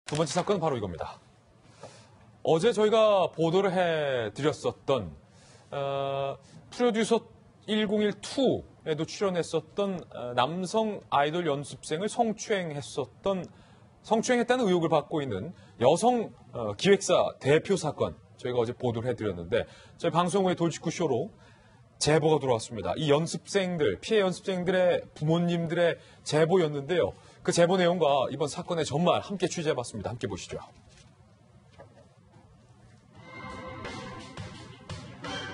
두 번째 사건은 바로 이겁니다. 어제 저희가 보도를 해드렸었던 프로듀서 1012에도 출연했었던 남성 아이돌 연습생을 성추행했다는 의혹을 받고 있는 여성 기획사 대표 사건 저희가 어제 보도를 해드렸는데 저희 방송 후에 돌직구쇼로 제보가 들어왔습니다. 이 연습생들, 피해 연습생들의 부모님들의 제보였는데요. 그 제보 내용과 이번 사건의 전말 함께 취재해봤습니다. 함께 보시죠.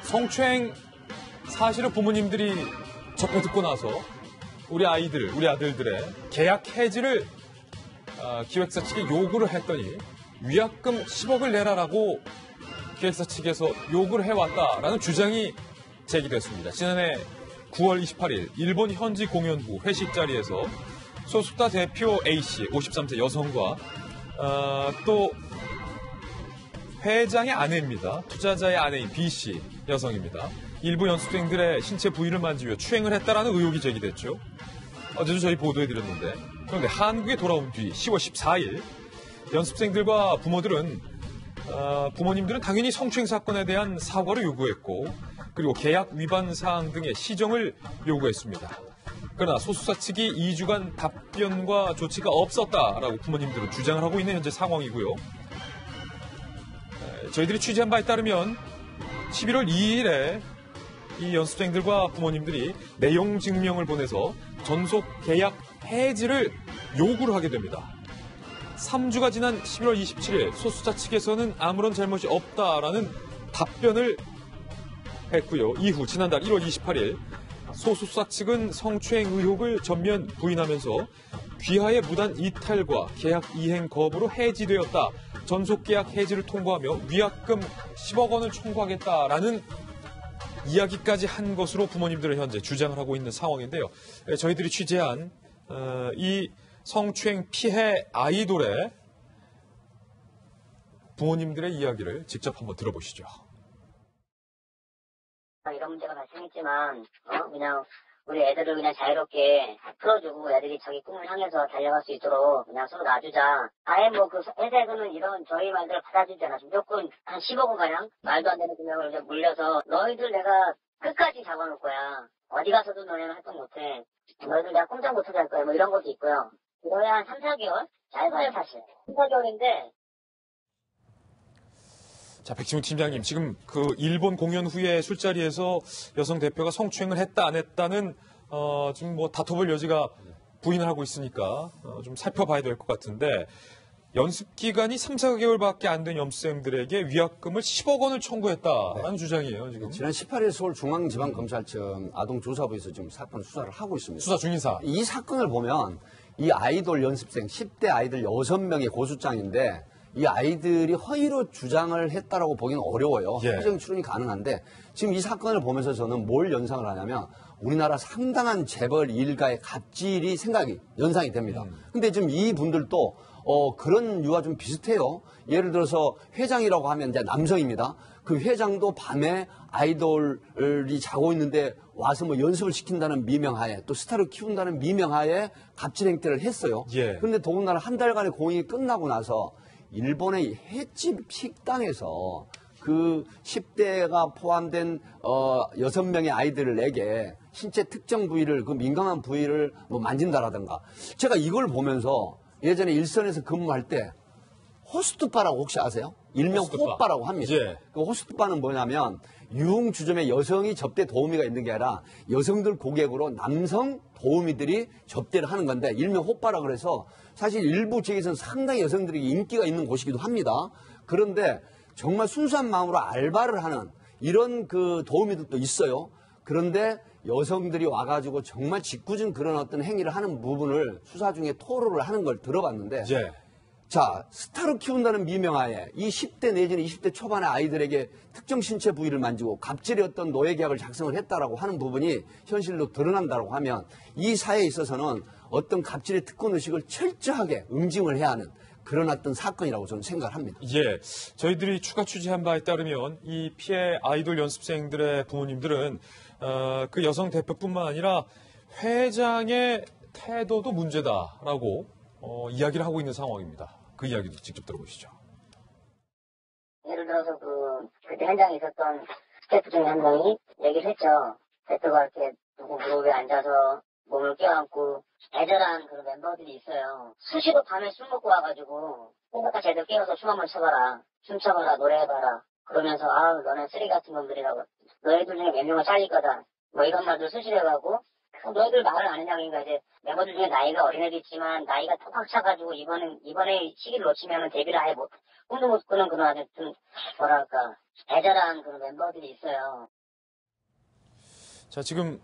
성추행 사실을 부모님들이 접해 듣고 나서 우리 아들들의 계약 해지를 기획사 측에 요구를 했더니 위약금 10억을 내라라고 기획사 측에서 요구를 해왔다라는 주장이 제기됐습니다. 지난해 9월 28일 일본 현지 공연부 회식 자리에서 소속사 대표 A씨 53세 여성과 또 회장의 아내입니다. 투자자의 아내인 B씨 여성입니다. 일부 연습생들의 신체 부위를 만지며 추행을 했다라는 의혹이 제기됐죠. 어제도 저희 보도해드렸는데 그런데 한국에 돌아온 뒤 10월 14일 연습생들과 부모님들은 당연히 성추행 사건에 대한 사과를 요구했고 그리고 계약 위반 사항 등의 시정을 요구했습니다. 그러나 소속사 측이 2주간 답변과 조치가 없었다라고 부모님들은 주장을 하고 있는 현재 상황이고요. 저희들이 취재한 바에 따르면 11월 2일에 이 연습생들과 부모님들이 내용 증명을 보내서 전속 계약 해지를 요구를 하게 됩니다. 3주가 지난 11월 27일 소속사 측에서는 아무런 잘못이 없다라는 답변을 했고요. 이후 지난달 1월 28일 소속사 측은 성추행 의혹을 전면 부인하면서 귀하의 무단 이탈과 계약 이행 거부로 해지되었다. 전속계약 해지를 통보하며 위약금 10억 원을 청구하겠다라는 이야기까지 한 것으로 부모님들은 현재 주장을 하고 있는 상황인데요. 저희들이 취재한 이 성추행 피해 아이돌의 부모님들의 이야기를 직접 한번 들어보시죠. 이런 문제가 발생했지만 그냥 우리 애들을 그냥 자유롭게 풀어주고 애들이 자기 꿈을 향해서 달려갈 수 있도록 그냥 서로 놔주자. 아예 뭐 그 회사에서는 이런 저희 말들을 받아주지 않았어. 무조건 한 10억 원 가량 말도 안 되는 금액을 이제 물려서 너희들 내가 끝까지 잡아놓을 거야. 어디 가서도 너네는 활동 못해. 너희들 내가 꼼짝 못하게 할 거야. 뭐 이런 것도 있고요. 이거에 한 3, 4개월? 짧아요 사실. 3, 4개월인데 자, 백지훈 팀장님, 지금 그 일본 공연 후에 술자리에서 여성 대표가 성추행을 했다 안 했다는 지금 뭐 다퉈볼 여지가 부인을 하고 있으니까 좀 살펴봐야 될 것 같은데 연습 기간이 3, 4개월밖에 안 된 연습생들에게 위약금을 10억 원을 청구했다라는 주장이에요, 지금. 지난 18일 서울중앙지방검찰청 아동조사부에서 지금 사건 수사를 하고 있습니다. 수사 중인사. 이 사건을 보면 이 아이돌 연습생 10대 아이들 6명의 고소장인데 이 아이들이 허위로 주장을 했다라고 보기는 어려워요. 합정 출연이 가능한데 지금 이 사건을 보면서 저는 뭘 연상을 하냐면 우리나라 상당한 재벌 일가의 갑질이 연상이 됩니다. 근데 지금 이 분들도 그런 유와 좀 비슷해요. 예를 들어서 회장이라고 하면 이제 남성입니다. 그 회장도 밤에 아이돌이 자고 있는데 와서 뭐 연습을 시킨다는 미명하에 또 스타를 키운다는 미명하에 갑질 행태를 했어요. 그런데 더군다나 한 달간의 공연이 끝나고 나서 일본의 횟집 식당에서 그 10대가 포함된 6명의 아이들에게 신체 특정 부위를 그 민감한 부위를 뭐 만진다라든가 제가 이걸 보면서 예전에 일선에서 근무할 때 호스트바라고 혹시 아세요? 일명 호빠라고 합니다. 그 호스트바는 뭐냐면 유흥주점에 여성이 접대 도우미가 있는 게 아니라 여성들 고객으로 남성 도우미들이 접대를 하는 건데 일명 호빠라 그래서 사실 일부 지역에서는 상당히 여성들에게 인기가 있는 곳이기도 합니다. 그런데 정말 순수한 마음으로 알바를 하는 이런 그 도우미들도 있어요. 그런데 여성들이 와가지고 정말 짓궂은 그런 어떤 행위를 하는 부분을 수사 중에 토로를 하는 걸 들어봤는데 자, 스타를 키운다는 미명하에 이 10대 내지는 20대 초반의 아이들에게 특정 신체 부위를 만지고 갑질의 어떤 노예 계약을 작성을 했다라고 하는 부분이 현실로 드러난다고 하면 이 사회에 있어서는 어떤 갑질의 특권 의식을 철저하게 응징을 해야 하는 그런 어떤 사건이라고 저는 생각을 합니다. 저희들이 추가 취재한 바에 따르면 이 피해 아이돌 연습생들의 부모님들은 그 여성 대표뿐만 아니라 회장의 태도도 문제다라고 이야기를 하고 있는 상황입니다. 그 이야기도 직접 들어보시죠. 예를 들어서 그때 현장에 있었던 스태프 중에 한 명이 얘기를 했죠. 스태프가 이렇게 누구 무릎에 앉아서 몸을 껴안고 애절한 그런 멤버들이 있어요. 수시로 밤에 술 먹고 와가지고 생각같이 애들 깨워서 춤 한번 춰봐라. 춤춰봐라. 노래해봐라. 그러면서 너네 쓰레기 같은 놈들이라고. 너희들 중에 몇 명은 잘릴 거다. 뭐 이런 말들 수시로 해가고 너희들 말을 안 했냐니까 이제 멤버들 중에 나이가 어린 애도 있지만 나이가 톡팍 차가지고 이번에 시기를 놓치면은 데뷔를 아예 꿈도 못 꾸는 그런 아주 좀 뭐랄까 애절한 그런 멤버들이 있어요. 자, 지금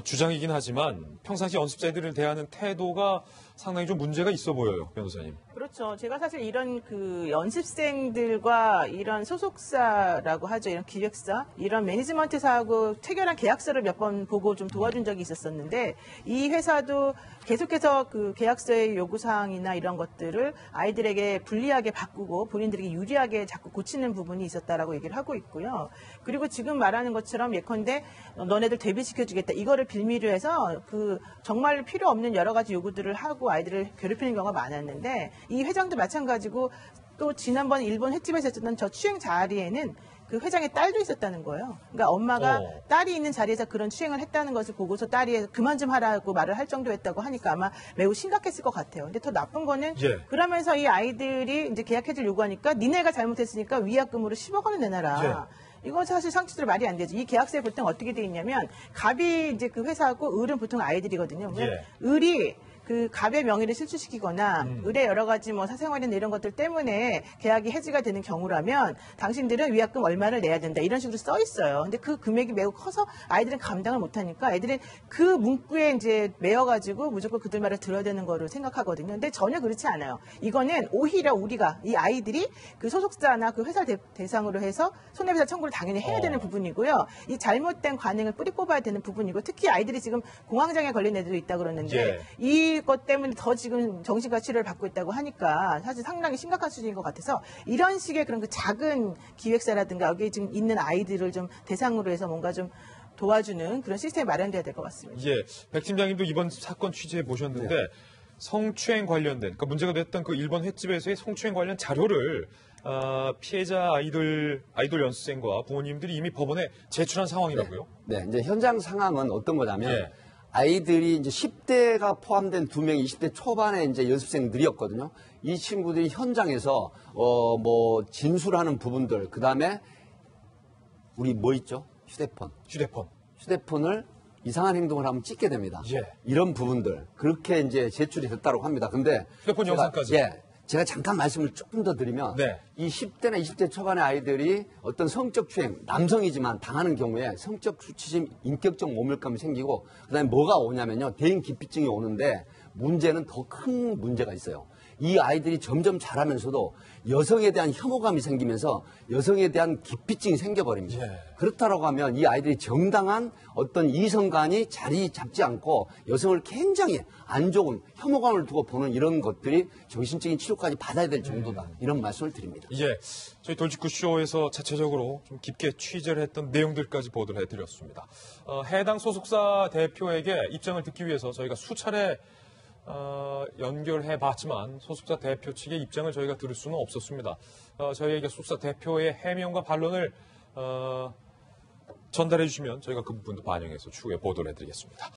주장이긴 하지만 평상시 연습생들을 대하는 태도가 상당히 좀 문제가 있어 보여요, 변호사님. 그렇죠. 제가 사실 이런 연습생들과 이런 소속사라고 하죠. 이런 기획사, 이런 매니지먼트사하고 체결한 계약서를 몇 번 보고 좀 도와준 적이 있었었는데 이 회사도 계속해서 그 계약서의 요구사항이나 이런 것들을 아이들에게 불리하게 바꾸고 본인들에게 유리하게 자꾸 고치는 부분이 있었다라고 얘기를 하고 있고요. 그리고 지금 말하는 것처럼 예컨대 너네들 데뷔시켜주겠다. 이거를 빌미로 해서 정말 필요 없는 여러 가지 요구들을 하고 아이들을 괴롭히는 경우가 많았는데 이 회장도 마찬가지고 또 지난번 일본 횟집에서 했던 저 추행 자리에는 그 회장의 딸도 있었다는 거예요. 그러니까 엄마가 딸이 있는 자리에서 그런 추행을 했다는 것을 보고서 딸이 그만 좀 하라고 말을 할 정도였다고 하니까 아마 매우 심각했을 것 같아요. 근데 더 나쁜 거는 그러면서 이 아이들이 이제 계약해줄 요구하니까 니네가 잘못했으니까 위약금으로 10억 원을 내놔라. 이건 사실 상식적으로 말이 안 되죠. 이 계약서에 보통 어떻게 돼 있냐면 갑이 이제 그 회사하고 을은 보통 아이들이거든요. 을이 그 갑의 명의를 실추시키거나 을의 여러 가지 뭐 사생활이나 이런 것들 때문에 계약이 해지가 되는 경우라면 당신들은 위약금 얼마를 내야 된다 이런 식으로 써 있어요. 근데 그 금액이 매우 커서 아이들은 감당을 못하니까 애들은 그 문구에 이제 매여가지고 무조건 그들 말을 들어야 되는 거로 생각하거든요. 근데 전혀 그렇지 않아요. 이거는 오히려 우리가 이 아이들이 그 소속사나 그 회사 대상으로 해서 손해배상 청구를 당연히 해야 되는 부분이고요. 이 잘못된 관행을 뿌리 뽑아야 되는 부분이고 특히 아이들이 지금 공황장애 걸린 애들도 있다 그러는데 이것 때문에 더 지금 정신과 치료를 받고 있다고 하니까 사실 상당히 심각한 수준인 것 같아서 이런 식의 그런 그 작은 기획사라든가 여기 지금 있는 아이들을 좀 대상으로 해서 뭔가 좀 도와주는 그런 시스템이 마련돼야 될 것 같습니다. 백 팀장님도 이번 사건 취재해 보셨는데 성추행 관련된, 그러니까 문제가 됐던 그 일본 횟집에서의 성추행 관련 자료를 피해자 아이돌 연습생과 부모님들이 이미 법원에 제출한 상황이라고요? 네, 이제 현장 상황은 어떤 거냐면 아이들이 이제 10대가 포함된 2명이 20대 초반의 이제 연습생들이었거든요. 이 친구들이 현장에서 뭐 진술하는 부분들, 그다음에 우리 뭐 있죠? 휴대폰을 이상한 행동을 하면 찍게 됩니다. 이런 부분들 그렇게 이제 제출이 됐다고 합니다. 근데 휴대폰 영상까지. 제가 잠깐 말씀을 조금 더 드리면 이 10대나 20대 초반의 아이들이 어떤 성적 추행, 남성이지만 당하는 경우에 성적 수치심, 인격적 모멸감이 생기고 그다음에 뭐가 오냐면요. 대인 기피증이 오는데 문제는 더 큰 문제가 있어요. 이 아이들이 점점 자라면서도 여성에 대한 혐오감이 생기면서 여성에 대한 기피증이 생겨버립니다. 그렇다고 하면 이 아이들이 정당한 어떤 이성간이 자리 잡지 않고 여성을 굉장히 안 좋은 혐오감을 두고 보는 이런 것들이 정신적인 치료까지 받아야 될 정도다. 이런 말씀을 드립니다. 저희 돌직구쇼에서 자체적으로 좀 깊게 취재를 했던 내용들까지 보도를 해드렸습니다. 해당 소속사 대표에게 입장을 듣기 위해서 저희가 수차례 연결해봤지만 소속사 대표 측의 입장을 저희가 들을 수는 없었습니다. 저희에게 소속사 대표의 해명과 반론을 전달해 주시면 저희가 그 부분도 반영해서 추후에 보도를 해드리겠습니다.